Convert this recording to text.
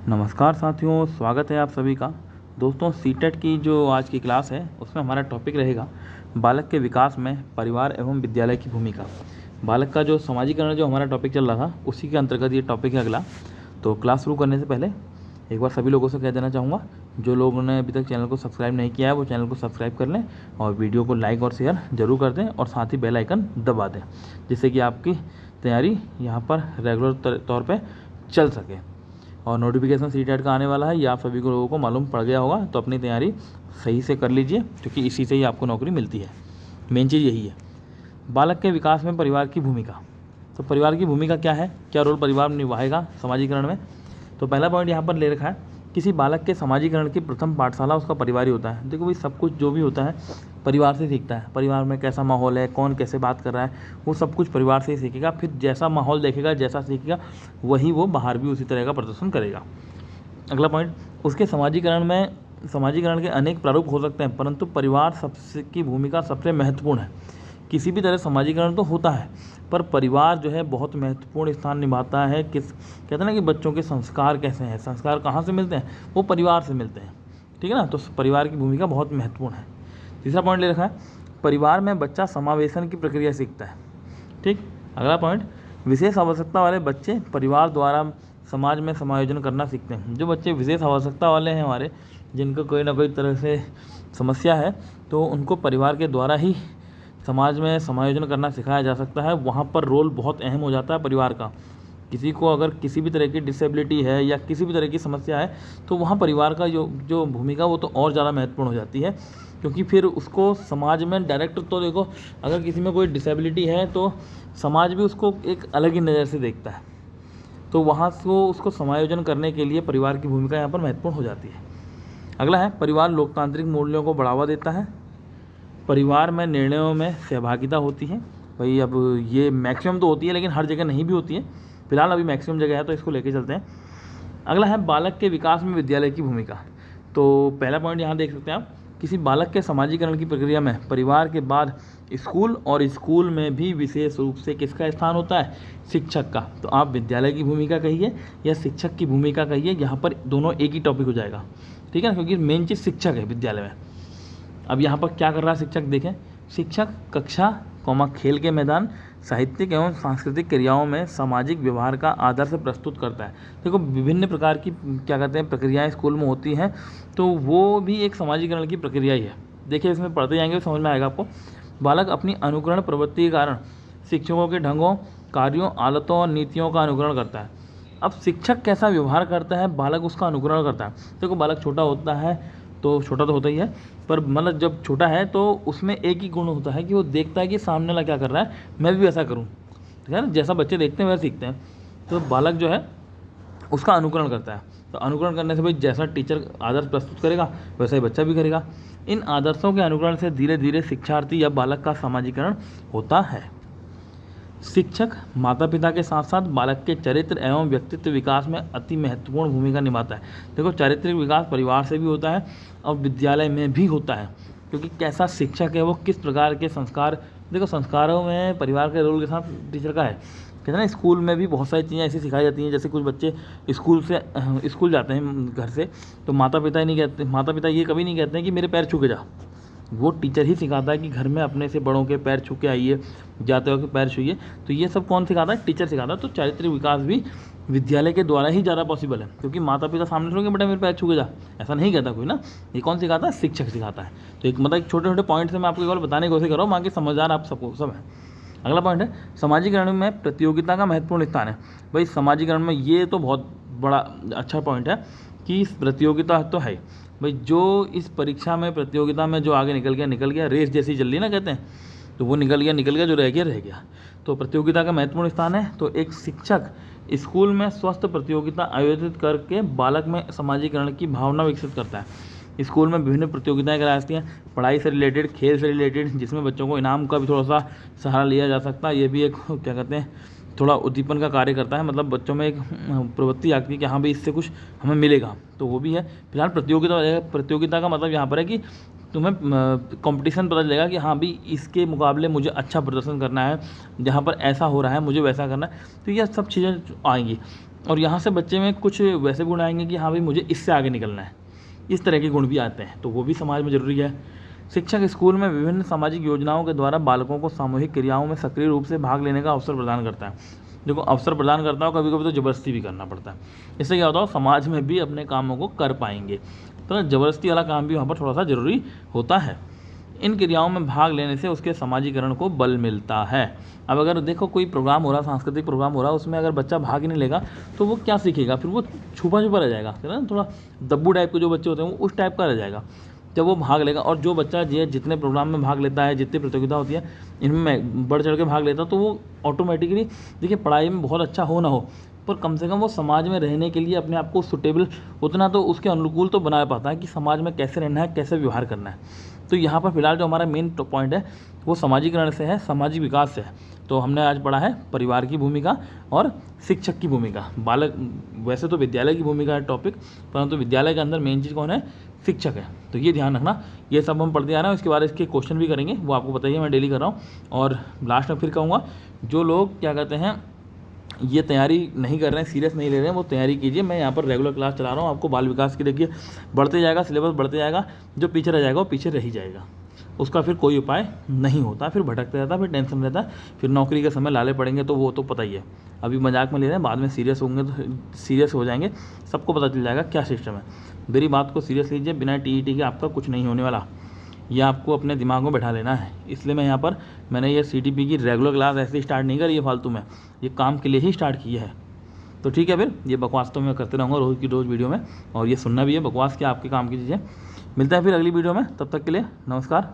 नमस्कार साथियों, स्वागत है आप सभी का। दोस्तों, सीटेट की जो आज की क्लास है उसमें हमारा टॉपिक रहेगा बालक के विकास में परिवार एवं विद्यालय की भूमिका। बालक का जो समाजीकरण जो हमारा टॉपिक चल रहा था उसी के अंतर्गत ये टॉपिक है अगला। तो क्लास शुरू करने से पहले एक बार सभी लोगों से कह देना चाहूँगा, जो लोगों ने अभी तक चैनल को सब्सक्राइब नहीं किया है वो चैनल को सब्सक्राइब कर लें और वीडियो को लाइक और शेयर जरूर कर दें और साथ ही बेल आइकन दबा दें, जिससे कि आपकी तैयारी यहाँ पर रेगुलर तौर पर चल सके। और नोटिफिकेशन सीटेट का आने वाला है, ये आप सभी को लोगों को मालूम पड़ गया होगा, तो अपनी तैयारी सही से कर लीजिए क्योंकि इसी से ही आपको नौकरी मिलती है। मेन चीज़ यही है। बालक के विकास में परिवार की भूमिका। तो परिवार की भूमिका क्या है, क्या रोल परिवार निभाएगा समाजीकरण में। तो पहला पॉइंट यहाँ पर ले रखा है, किसी बालक के समाजीकरण की प्रथम पाठशाला उसका परिवार ही होता है। देखो भाई, सब कुछ जो भी होता है परिवार से सीखता है। परिवार में कैसा माहौल है, कौन कैसे बात कर रहा है, वो सब कुछ परिवार से ही सीखेगा। फिर जैसा माहौल देखेगा, जैसा सीखेगा, वही वो बाहर भी उसी तरह का प्रदर्शन करेगा। अगला पॉइंट, उसके समाजीकरण के अनेक प्रारूप हो सकते हैं, परंतु परिवार की भूमिका सबसे महत्वपूर्ण है। किसी भी तरह समाजीकरण तो होता है, पर परिवार जो है बहुत महत्वपूर्ण स्थान निभाता है। कहते हैं ना कि बच्चों के संस्कार कैसे हैं, संस्कार कहाँ से मिलते हैं, वो परिवार से मिलते हैं। ठीक है ना, तो परिवार की भूमिका बहुत महत्वपूर्ण है। तीसरा पॉइंट ले रखा है, परिवार में बच्चा समावेशन की प्रक्रिया सीखता है। ठीक। अगला पॉइंट, विशेष आवश्यकता वाले बच्चे परिवार द्वारा समाज में समायोजन करना सीखते हैं। जो बच्चे विशेष आवश्यकता वाले हैं हमारे, जिनका कोई ना कोई तरह से समस्या है, तो उनको परिवार के द्वारा ही समाज में समायोजन करना सिखाया जा सकता है। वहाँ पर रोल बहुत अहम हो जाता है परिवार का। किसी को अगर किसी भी तरह की डिसेबिलिटी है या किसी भी तरह की समस्या है, तो वहाँ परिवार का जो भूमिका वो तो और ज़्यादा महत्वपूर्ण हो जाती है, क्योंकि फिर उसको समाज में डायरेक्ट, तो देखो अगर किसी में कोई डिसेबिलिटी है तो समाज भी उसको एक अलग ही नज़र से देखता है। तो वहाँ से उसको समायोजन करने के लिए परिवार की भूमिका यहाँ पर महत्वपूर्ण हो जाती है। अगला है, परिवार लोकतांत्रिक मूल्यों को बढ़ावा देता है। परिवार में निर्णयों में सहभागिता होती है। भाई अब ये मैक्सिमम तो होती है, लेकिन हर जगह नहीं भी होती है। फिलहाल अभी मैक्सिमम जगह है, तो इसको लेके चलते हैं। अगला है, बालक के विकास में विद्यालय की भूमिका। तो पहला पॉइंट यहाँ देख सकते हैं आप, किसी बालक के समाजीकरण की प्रक्रिया में परिवार के बाद स्कूल, और स्कूल में भी विशेष रूप से किसका स्थान होता है, शिक्षक का। तो आप विद्यालय की भूमिका कहिए या शिक्षक की भूमिका कहिए, यहाँ पर दोनों एक ही टॉपिक हो जाएगा। ठीक है ना, क्योंकि मेन चीज़ शिक्षक है विद्यालय में। अब यहाँ पर क्या कर रहा है शिक्षक, देखें, शिक्षक कक्षा खेल के मैदान, साहित्यिक एवं सांस्कृतिक क्रियाओं में सामाजिक व्यवहार का आदर्श प्रस्तुत करता है। देखो विभिन्न प्रकार की क्या कहते हैं प्रक्रियाएं स्कूल में होती हैं, तो वो भी एक समाजीकरण की प्रक्रिया ही है। देखिए इसमें पढ़ते जाएंगे तो समझ में आएगा आपको। बालक अपनी अनुकरण प्रवृत्ति के कारण शिक्षकों के ढंगों, कार्यों, आदतों और नीतियों का अनुकरण करता है। अब शिक्षक कैसा व्यवहार करता है, बालक उसका अनुकरण करता है। देखो बालक छोटा होता है तो छोटा तो होता ही है, पर मतलब जब छोटा है तो उसमें एक ही गुण होता है कि वो देखता है कि सामने वाला क्या कर रहा है, मैं भी वैसा करूँ। ठीक है ना, जैसा बच्चे देखते हैं वैसा सीखते हैं। तो बालक जो है उसका अनुकरण करता है। तो अनुकरण करने से भाई जैसा टीचर आदर्श प्रस्तुत करेगा वैसा ही बच्चा भी करेगा। इन आदर्शों के अनुकरण से धीरे धीरे शिक्षार्थी या बालक का समाजीकरण होता है। शिक्षक माता पिता के साथ साथ बालक के चरित्र एवं व्यक्तित्व विकास में अति महत्वपूर्ण भूमिका निभाता है। देखो चारित्रिक विकास परिवार से भी होता है और विद्यालय में भी होता है, क्योंकि कैसा शिक्षक है वो, किस प्रकार के संस्कार। देखो संस्कारों में परिवार के रोल के साथ टीचर का है। कहते हैं ना, स्कूल में भी बहुत सारी चीज़ें ऐसी सिखाई जाती हैं। जैसे कुछ बच्चे स्कूल जाते हैं घर से, तो माता पिता ये कभी नहीं कहते हैं कि मेरे पैर छू के जा। वो टीचर ही सिखाता है कि घर में अपने से बड़ों के पैर छू के आइए, जाते हो के पैर छूइए। तो ये सब कौन सिखाता है, टीचर सिखाता है। तो चारित्रिक विकास भी विद्यालय के द्वारा ही ज़्यादा पॉसिबल है, क्योंकि माता पिता सामने छोड़ के बेटा मेरे पैर छू के जा, ऐसा नहीं कहता कोई ना। ये कौन सिखाता है, शिक्षक सिखाता है। तो एक मतलब छोटे छोटे पॉइंट से मैं आपको एक बार बताने की कोशिश कर रहा हूँ, बाकी समझदार आप सबको सब है। अगला पॉइंट है, समाजीकरण में प्रतियोगिता का महत्वपूर्ण स्थान है। भाई समाजीकरण में ये तो बहुत बड़ा अच्छा पॉइंट है कि प्रतियोगिता तो है। भाई जो इस परीक्षा में प्रतियोगिता में जो आगे निकल गया, रेस जैसी चल रही ना कहते हैं, तो वो निकल गया, जो रह गया। तो प्रतियोगिता का महत्वपूर्ण स्थान है। तो एक शिक्षक स्कूल में स्वस्थ प्रतियोगिता आयोजित करके बालक में समाजीकरण की भावना विकसित करता है। स्कूल में विभिन्न प्रतियोगिताएं कराई जाती हैं, पढ़ाई से रिलेटेड, खेल से रिलेटेड, जिसमें बच्चों को इनाम का भी थोड़ा सा सहारा लिया जा सकता है। ये भी एक क्या कहते हैं थोड़ा उद्दीपन का कार्य करता है, मतलब बच्चों में एक प्रवृत्ति आती है कि हाँ भाई इससे कुछ हमें मिलेगा, तो वो भी है। फिलहाल प्रतियोगिता का मतलब यहाँ पर है कि तुम्हें कंपटीशन पता चलेगा कि हाँ भाई इसके मुकाबले मुझे अच्छा प्रदर्शन करना है, जहाँ पर ऐसा हो रहा है मुझे वैसा करना है। तो ये सब चीज़ें आएंगी। और यहाँ से बच्चे में कुछ वैसे गुण आएंगे कि हाँ भाई मुझे इससे आगे निकलना है, इस तरह के गुण भी आते हैं, तो वो भी समाज में ज़रूरी है। शिक्षक स्कूल में विभिन्न सामाजिक योजनाओं के द्वारा बालकों को सामूहिक क्रियाओं में सक्रिय रूप से भाग लेने का अवसर प्रदान करता है। देखो अवसर प्रदान करता हो, कभी कभी तो ज़बरदस्ती भी करना पड़ता है। इससे क्या होता है, समाज में भी अपने कामों को कर पाएंगे। तो ज़बरदस्ती वाला काम भी वहाँ पर थोड़ा सा ज़रूरी होता है। इन क्रियाओं में भाग लेने से उसके समाजीकरण को बल मिलता है। अब अगर देखो कोई प्रोग्राम हो रहा, सांस्कृतिक प्रोग्राम हो रहा, उसमें अगर बच्चा भाग ही नहीं लेगा तो वो क्या सीखेगा, फिर वो छुपा छुपा रह जाएगा, है ना, थोड़ा दब्बू टाइप के जो बच्चे होते हैं वो उस टाइप का रह जाएगा। जब वो भाग लेगा, और जो बच्चा जितने प्रोग्राम में भाग लेता है, जितनी प्रतियोगिता होती है इनमें बढ़ चढ़ के भाग लेता है, तो वो ऑटोमेटिकली, देखिए पढ़ाई में बहुत अच्छा हो ना हो, पर कम से कम वो समाज में रहने के लिए अपने आप को सुटेबल उतना तो उसके अनुकूल तो बना पाता है कि समाज में कैसे रहना है, कैसे व्यवहार करना है। तो यहाँ पर फिलहाल जो हमारा मेन पॉइंट है वो सामाजिकरण से है, सामाजिक विकास से है। तो हमने आज पढ़ा है परिवार की भूमिका और शिक्षक की भूमिका। बालक वैसे तो विद्यालय की भूमिका है टॉपिक, परंतु विद्यालय के अंदर मेन चीज़ कौन है, शिक्षक है। तो ये ध्यान रखना, ये सब हम पढ़ते आ रहे हैं। इसके बाद इसके क्वेश्चन भी करेंगे, वो आपको बताइए, मैं डेली कर रहा हूँ। और लास्ट में फिर कहूँगा, जो लोग क्या कहते हैं ये तैयारी नहीं कर रहे हैं, सीरियस नहीं ले रहे हैं, वो तैयारी कीजिए। मैं यहाँ पर रेगुलर क्लास चला रहा हूँ आपको बाल विकास की। देखिए बढ़ते जाएगा, सिलेबस बढ़ते जाएगा, जो पीछे रह जाएगा वो पीछे रह ही जाएगा, उसका फिर कोई उपाय नहीं होता, फिर भटकते रहता, फिर टेंशन रहता, फिर नौकरी के समय लाले पड़ेंगे, तो वो तो पता ही है। अभी मजाक में ले रहे हैं, बाद में सीरियस होंगे तो सीरियस हो जाएंगे, सबको पता चल जाएगा क्या सिस्टम है। मेरी बात को सीरियस लीजिए, बिना टीईटी के आपका कुछ नहीं होने वाला, ये आपको अपने दिमाग में बैठा लेना है। इसलिए मैं यहाँ पर मैंने ये सीटीपी की रेगुलर क्लास ऐसे ही स्टार्ट नहीं करी है फालतू में, ये काम के लिए ही स्टार्ट की है। तो ठीक है, फिर ये बकवास तो मैं करते रहूँगा रोज़ की रोज़ वीडियो में, और ये सुनना भी है, बकवास क्या आपके काम की चीज़ें। मिलता है फिर अगली वीडियो में, तब तक के लिए नमस्कार।